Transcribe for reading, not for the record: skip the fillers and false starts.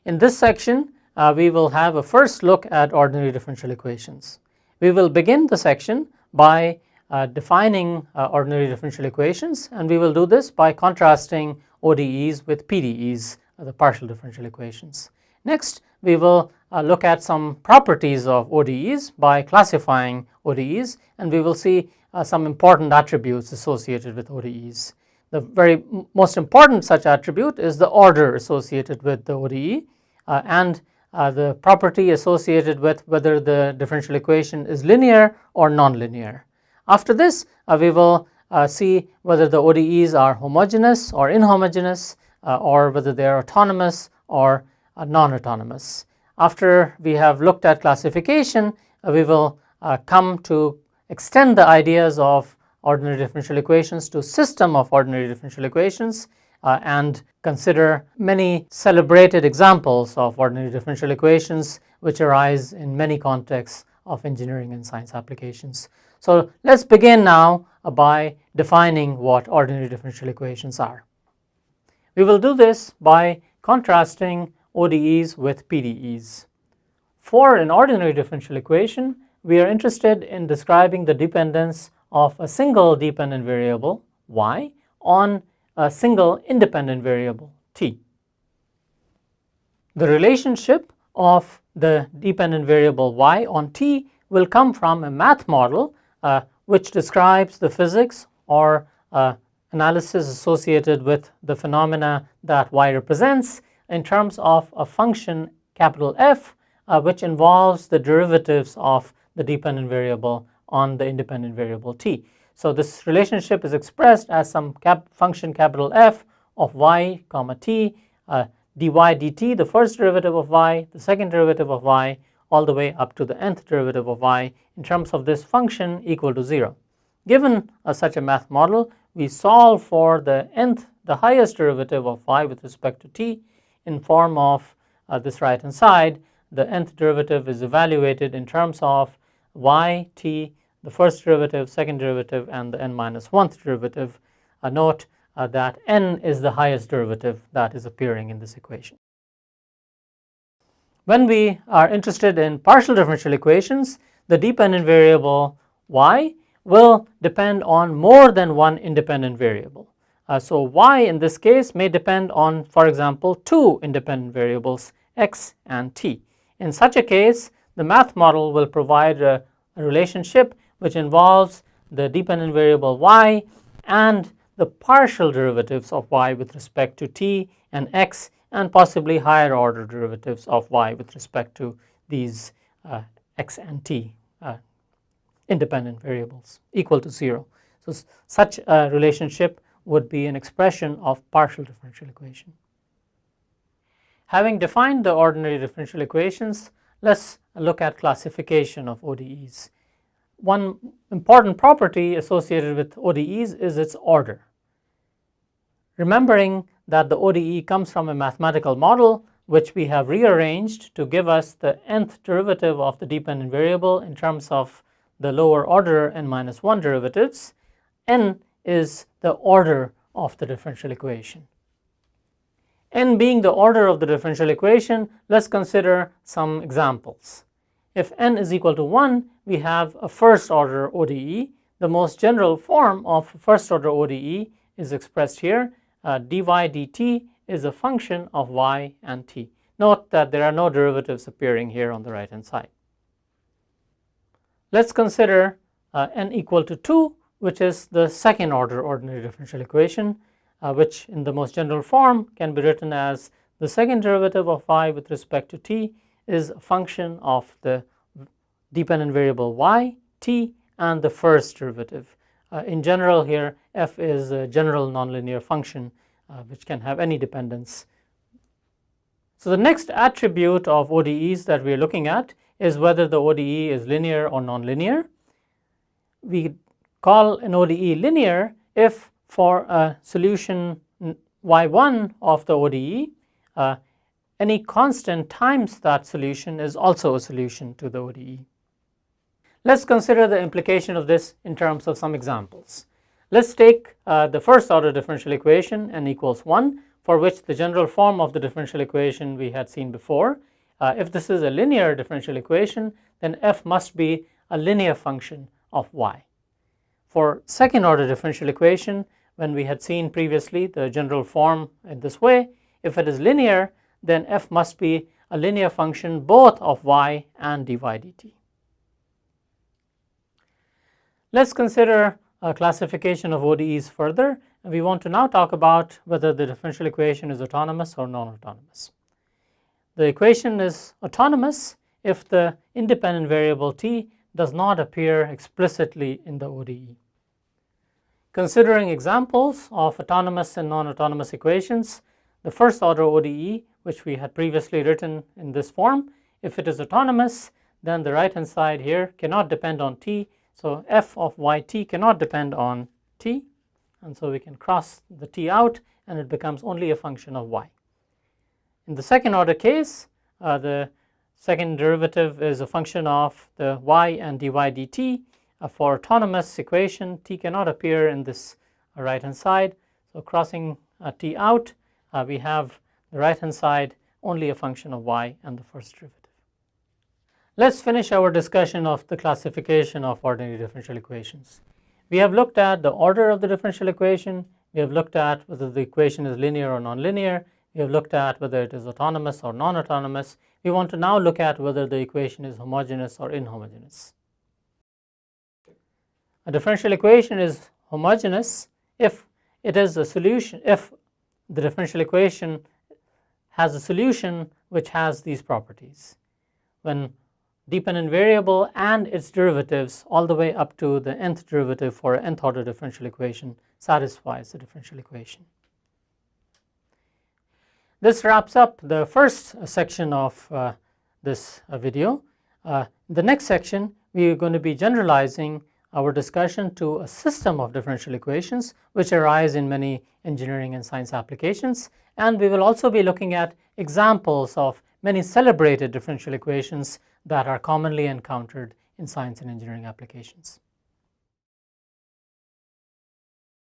In this section, we will have a first look at ordinary differential equations. We will begin the section by defining ordinary differential equations, and we will do this by contrasting ODEs with PDEs, the partial differential equations. Next, we will look at some properties of ODEs by classifying ODEs, and we will see some important attributes associated with ODEs. The very most important such attribute is the order associated with the ODE and the property associated with whether the differential equation is linear or nonlinear. After this, we will see whether the ODEs are homogeneous or inhomogeneous, or whether they are autonomous or non-autonomous. After we have looked at classification, we will come to extend the ideas of ordinary differential equations to system of ordinary differential equations and consider many celebrated examples of ordinary differential equations which arise in many contexts of engineering and science applications. So let's begin now by defining what ordinary differential equations are. We will do this by contrasting ODEs with PDEs. For an ordinary differential equation, we are interested in describing the dependence of a single dependent variable y on a single independent variable t. The relationship of the dependent variable y on t will come from a math model which describes the physics or analysis associated with the phenomena that y represents in terms of a function capital F which involves the derivatives of the dependent variable on the independent variable t. So this relationship is expressed as some function capital F of y comma t dy dt, the first derivative of y, the second derivative of y, all the way up to the nth derivative of y in terms of this function equal to 0. Given such a math model, we solve for the highest derivative of y with respect to t in form of this right hand side. The nth derivative is evaluated in terms of y, t, the first derivative, second derivative, and the n minus 1th derivative. Note that n is the highest derivative that is appearing in this equation. When we are interested in partial differential equations, the dependent variable y will depend on more than one independent variable. So y in this case may depend on, for example, two independent variables x and t. In such a case, the math model will provide a relationship which involves the dependent variable y and the partial derivatives of y with respect to t and x, and possibly higher order derivatives of y with respect to these x and t independent variables equal to 0. So such a relationship would be an expression of partial differential equation. Having defined the ordinary differential equations, let's look at classification of ODEs. One important property associated with ODEs is its order. Remembering that the ODE comes from a mathematical model which we have rearranged to give us the nth derivative of the dependent variable in terms of the lower order n minus 1 derivatives, n is the order of the differential equation. N being the order of the differential equation, let's consider some examples. If n is equal to 1, we have a first order ODE. The most general form of first order ODE is expressed here. Dy dt is a function of y and t. Note that there are no derivatives appearing here on the right hand side. Let's consider n equal to 2, which is the second order ordinary differential equation, which in the most general form can be written as the second derivative of y with respect to t is a function of the dependent variable y, t, and the first derivative. In general here, f is a general nonlinear function which can have any dependence. So the next attribute of ODEs that we are looking at is whether the ODE is linear or nonlinear. We call an ODE linear if for a solution y1 of the ODE, any constant times that solution is also a solution to the ODE. Let's consider the implication of this in terms of some examples. Let's take the first order differential equation n equals 1 for which the general form of the differential equation we had seen before. If this is a linear differential equation, then f must be a linear function of y. For second order differential equation, when we had seen previously the general form in this way, if it is linear, then f must be a linear function both of y and dy dt. Let's consider a classification of ODEs further, and we want to now talk about whether the differential equation is autonomous or non-autonomous. The equation is autonomous if the independent variable t does not appear explicitly in the ODE. Considering examples of autonomous and non-autonomous equations, the first order ODE, which we had previously written in this form, if it is autonomous, then the right hand side here cannot depend on t, so f of yt cannot depend on t, and so we can cross the t out and it becomes only a function of y. In the second order case, the second derivative is a function of the y and dy dt. For autonomous equation, t cannot appear in this right hand side, so crossing t out, we have the right hand side only a function of y and the first derivative. Let's finish our discussion of the classification of ordinary differential equations. We have looked at the order of the differential equation, we have looked at whether the equation is linear or nonlinear, we have looked at whether it is autonomous or non-autonomous. We want to now look at whether the equation is homogeneous or inhomogeneous. A differential equation is homogeneous if it is a solution, if the differential equation has a solution which has these properties. When dependent variable and its derivatives all the way up to the nth derivative for an nth order differential equation satisfies the differential equation. This wraps up the first section of this video. The next section, we are going to be generalizing our discussion to a system of differential equations which arise in many engineering and science applications, and we will also be looking at examples of many celebrated differential equations that are commonly encountered in science and engineering applications.